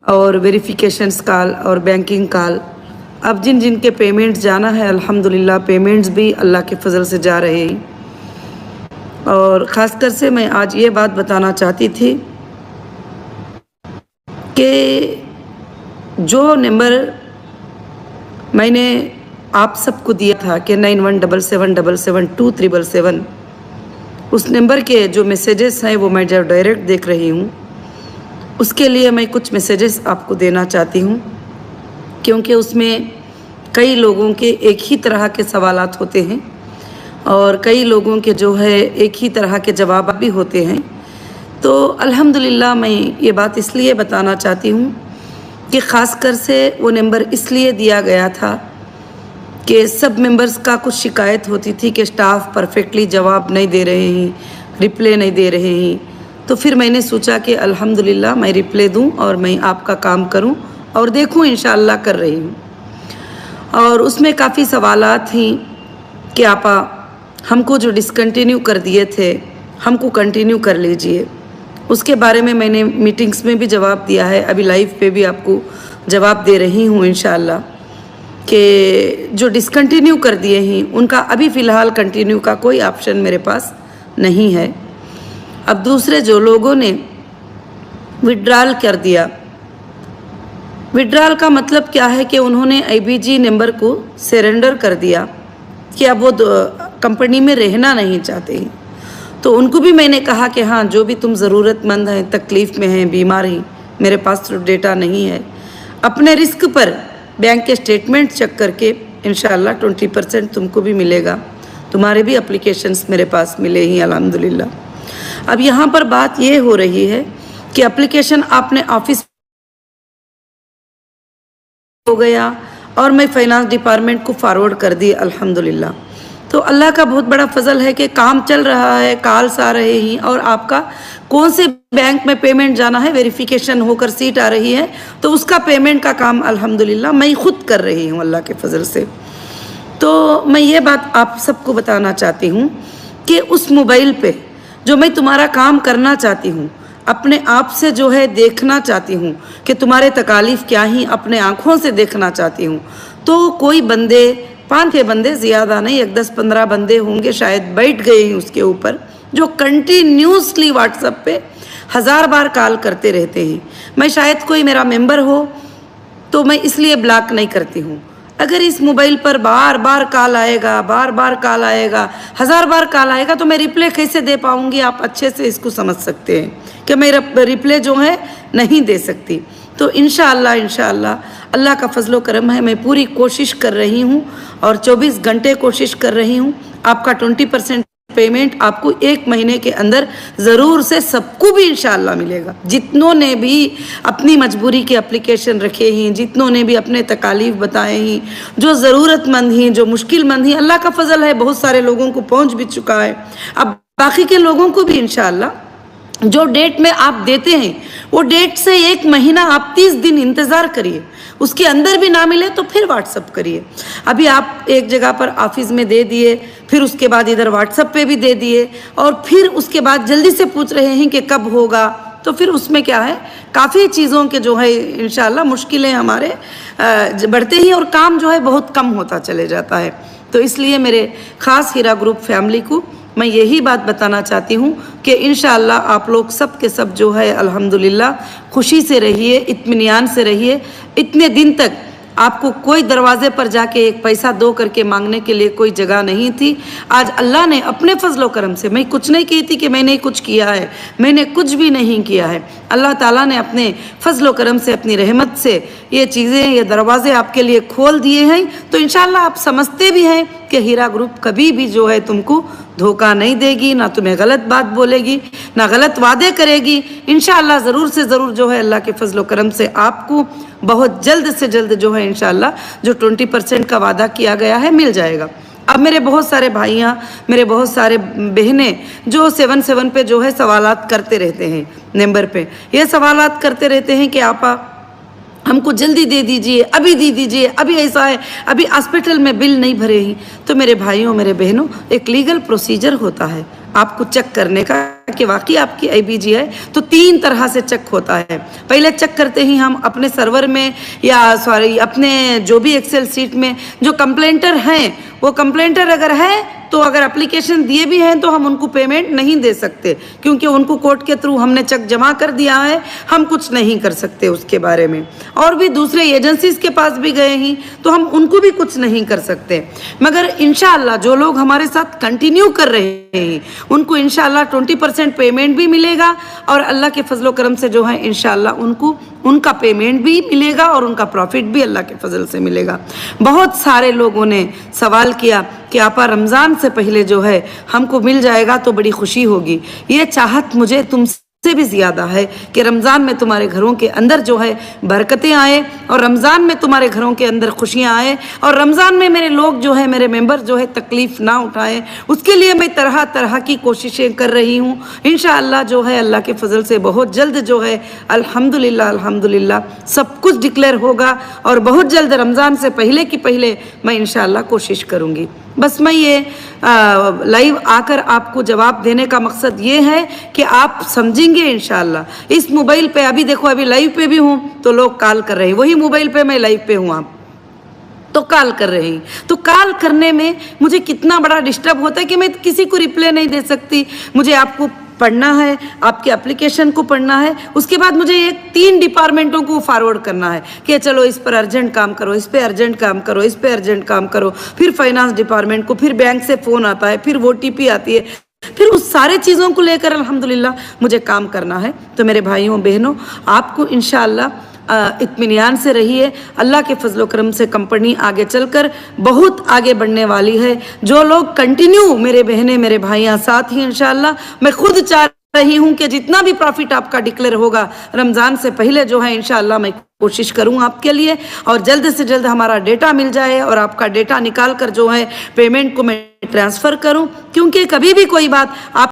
और verifications call और banking call. अब जिन जिन के पेमेंट्स जाना है अल्हम्दुलिल्लाह पेमेंट्स भी अल्लाह के फजल से जा रहे हैं। और ख़ासकर से मैं आज ये बात बताना चाहती थी कि जो नंबर मैंने आप सबको दिया था कि 9177772377, उस नंबर के जो मैसेजेस हैं वो मैं जब डायरेक्ट देख रही हूँ, उसके लिए मैं कुछ मैसेजेस आपको देना चाहती हूँ, क्योंकि उसमें कई लोगों के एक ही तरह के सवालात होते हैं और कई लोगों के जो है एक ही तरह के जवाब भी होते हैं। तो अल्हम्दुलिल्लाह मैं ये बात इसलिए बताना चाहती हूँ कि ख़ासकर से वो नंबर इसलिए दिया गया था कि सब मेंबर्स का कुछ शिकायत होती थी कि स्टाफ परफेक्टली जवाब नहीं दे रहे हैं, रिप्ले नहीं दे रहे हैं। तो फिर मैंने सोचा कि अल्हम्दुलिल्लाह मैं रिप्ले दूं और मैं आपका काम करूं और देखूं, इंशाअल्लाह कर रही हूं। और उसमें काफ़ी सवालात थी कि आपा हमको जो डिसकंटिन्यू कर दिए थे हमको कंटिन्यू कर लीजिए। उसके बारे में मैंने मीटिंग्स में भी जवाब दिया है, अभी लाइव पे भी आपको जवाब दे रही हूँ इंशाअल्लाह, कि जो डिसकंटिन्यू कर दिए हैं उनका अभी फ़िलहाल कंटिन्यू का कोई ऑप्शन मेरे पास नहीं है। अब दूसरे जो लोगों ने विड्रॉल कर दिया, विड्रॉल का मतलब क्या है कि उन्होंने आईबीजी नंबर को सरेंडर कर दिया कि अब वो कंपनी में रहना नहीं चाहते हैं। तो उनको भी मैंने कहा कि हाँ, जो भी तुम ज़रूरतमंद हैं, तकलीफ़ में हैं, बीमार हैं, मेरे पास तो डेटा नहीं है, अपने रिस्क पर बैंक के स्टेटमेंट चेक करके इंशाअल्लाह 20% तुमको भी मिलेगा। तुम्हारे भी एप्लीकेशंस मेरे पास मिले ही अल्हम्दुलिल्लाह। अब यहाँ पर बात ये हो रही है कि एप्लीकेशन आपने ऑफिस हो गया और मैं फाइनेंस डिपार्टमेंट को फॉरवर्ड कर दी अल्हम्दुलिल्लाह। तो अल्लाह का बहुत बड़ा फजल है कि काम चल रहा है, कॉल्स आ रहे हैं और आपका कौन से बैंक में पेमेंट जाना है वेरिफिकेशन होकर सीट आ रही है, तो उसका पेमेंट का काम अल्हम्दुलिल्लाह मैं खुद कर रही हूँ अल्लाह के फजल से। तो मैं ये बात आप सबको बताना चाहती हूँ कि उस मोबाइल पे जो मैं तुम्हारा काम करना चाहती हूँ, अपने आप से जो है देखना चाहती हूँ कि तुम्हारे तकालीफ क्या ही, अपने आँखों से देखना चाहती हूँ। तो कोई बंदे, 5-6 बंदे, ज़्यादा नहीं, 10-15 बंदे होंगे शायद, बैठ गए हैं उसके ऊपर, जो कंटिन्यूसली व्हाट्सएप पे 1000 बार कॉल करते रहते हैं। मैं शायद कोई मेरा मेंबर हो तो मैं इसलिए ब्लॉक नहीं करती हूँ। अगर इस मोबाइल पर बार बार कॉल आएगा, बार बार कॉल आएगा, 1000 बार कॉल आएगा, तो मैं रिप्ले कैसे दे पाऊँगी? आप अच्छे से इसको समझ सकते हैं कि मैं रिप्ले जो है नहीं दे सकती। तो इंशाअल्लाह अल्लाह का फजलो करम है, मैं पूरी कोशिश कर रही हूँ और 24 घंटे कोशिश कर रही हूँ। आपका 20% पेमेंट आपको 1 महीने के अंदर ज़रूर से सबको भी इंशाअल्लाह मिलेगा। जितनों ने भी अपनी मजबूरी के एप्लीकेशन रखे हैं, जितनों ने भी अपने तकालीफ बताए हैं, जो ज़रूरतमंद हैं, जो मुश्किलमंद हैं, अल्लाह का फजल है बहुत सारे लोगों को पहुँच भी चुका है। अब बाकी के लोगों को भी इंशाअल्लाह जो डेट में आप देते हैं वो डेट से 1 महीना आप 30 दिन इंतज़ार करिए, उसके अंदर भी ना मिले तो फिर व्हाट्सअप करिए। अभी आप एक जगह पर ऑफिस में दे दिए, फिर उसके बाद इधर व्हाट्सअप पे भी दे दिए और फिर उसके बाद जल्दी से पूछ रहे हैं कि कब होगा, तो फिर उसमें क्या है, काफ़ी चीज़ों के जो है इंशाअल्लाह मुश्किलें हमारे बढ़ते ही और काम जो है बहुत कम होता चले जाता है। तो इसलिए मेरे ख़ास हीरा ग्रुप फैमिली को मैं यही बात बताना चाहती हूँ कि इंशाअल्लाह आप लोग सब के सब जो है अल्हम्दुलिल्लाह खुशी से रहिए, इत्मीनान से रहिए। इतने दिन तक आपको कोई दरवाजे पर जाके एक पैसा दो करके मांगने के लिए कोई जगह नहीं थी। आज अल्लाह ने अपने फजलो करम से, मैं कुछ नहीं कहती कि मैंने कुछ किया है, मैंने कुछ भी नहीं किया है, अल्लाह ताला ने अपने फजलो करम से, अपनी रहमत से ये चीज़ें, ये दरवाजे आपके लिए खोल दिए हैं। तो इंशाअल्लाह आप समझते भी हैं कि हीरा ग्रुप कभी भी जो है तुमको धोखा नहीं देगी, ना तुम्हें गलत बात बोलेगी, ना गलत वादे करेगी। इंशाअल्लाह ज़रूर से ज़रूर जो है अल्लाह के फजलो करम से आपको बहुत जल्द से जल्द जो है इंशाअल्लाह जो 20% का वादा किया गया है मिल जाएगा। अब मेरे बहुत सारे भाइयाँ, मेरे बहुत सारे बहनें जो 77 पे जो है सवालात करते रहते हैं, नंबर पे ये सवालात करते रहते हैं कि आपा हमको जल्दी दे दीजिए, अभी दे दीजिए, अभी ऐसा है, अभी हॉस्पिटल में बिल नहीं भरे ही। तो मेरे भाइयों, मेरे बहनों, एक लीगल प्रोसीजर होता है आपको चेक करने का कि वाकई आपकी IBG है, तो 3 तरह से चेक होता है। पहले चेक करते ही हम अपने सर्वर में या अपने जो भी एक्सेल सीट में जो कंप्लेंटर हैं, वो कंप्लेंटर अगर है तो अगर एप्लीकेशन दिए भी हैं तो हम उनको पेमेंट नहीं दे सकते, क्योंकि उनको कोर्ट के थ्रू हमने चेक जमा कर दिया है, हम कुछ नहीं कर सकते उसके बारे में। और भी दूसरे एजेंसीज के पास भी गए हैं तो हम उनको भी कुछ नहीं कर सकते। मगर इंशाअल्लाह जो लोग हमारे साथ कंटिन्यू कर रहे हैं उनको इंशाअल्लाह 20% पेमेंट भी मिलेगा, और अल्लाह के फजलो करम से जो है इंशाअल्लाह उनको उनका पेमेंट भी मिलेगा और उनका प्रॉफिट भी अल्लाह के फजल से मिलेगा। बहुत सारे लोगों ने सवाल किया कि आपा रमज़ान से पहले जो है हमको मिल जाएगा तो बड़ी खुशी होगी। ये चाहत मुझे तुमसे भी ज़्यादा है कि रमज़ान में तुम्हारे घरों के अंदर जो है बरकतें आए, और रमज़ान में तुम्हारे घरों के अंदर खुशियाँ आए, और रमज़ान में मेरे लोग जो है, मेरे मेंबर जो है तकलीफ़ ना उठाएं। उसके लिए मैं तरह तरह की कोशिशें कर रही हूँ। इंशाअल्लाह जो है अल्लाह के फजल से बहुत जल्द जो है अल्हम्दुलिल्लाह अल्हम्दुलिल्लाह सब कुछ डिक्लेयर होगा, और बहुत जल्द रमज़ान से पहले की पहले मैं इंशाअल्लाह कोशिश करूँगी। बस मैं ये लाइव आकर आपको जवाब देने का मकसद ये है कि आप समझेंगे इंशाअल्लाह। इस मोबाइल पे अभी देखो, अभी लाइव पे भी हूँ तो लोग कॉल कर रहे हैं, वही मोबाइल पे मैं लाइव पे हूँ, आप तो कॉल कर रहे हैं। तो कॉल करने में मुझे कितना बड़ा डिस्टर्ब होता है कि मैं किसी को रिप्लाई नहीं दे सकती। मुझे आपको पढ़ना है, आपके एप्लीकेशन को पढ़ना है, उसके बाद मुझे ये 3 डिपार्टमेंटों को फॉरवर्ड करना है कि चलो इस पर अर्जेंट काम करो, इस पे अर्जेंट काम करो, इस पे अर्जेंट काम करो, फिर फाइनेंस डिपार्टमेंट को, फिर बैंक से फ़ोन आता है, फिर OTP आती है, फिर उस सारे चीज़ों को लेकर अल्हम्दुलिल्लाह मुझे काम करना है। तो मेरे भाइयों बहनों, आपको इंशाअल्लाह इत्मीनान से रहिए। अल्लाह के फजलो करम से कंपनी आगे चलकर बहुत आगे बढ़ने वाली है। जो लोग कंटिन्यू मेरे बहनें मेरे भाइयाँ साथ ही इंशाअल्लाह, मैं खुद चाह रही हूँ कि जितना भी प्रॉफिट आपका डिक्लेयर होगा रमज़ान से पहले जो है इंशाअल्लाह मैं कोशिश करूँ आपके लिए, और जल्द से जल्द हमारा डेटा मिल जाए और आपका डेटा निकाल कर जो है पेमेंट को मैं ट्रांसफ़र करूँ। क्योंकि कभी भी कोई बात आप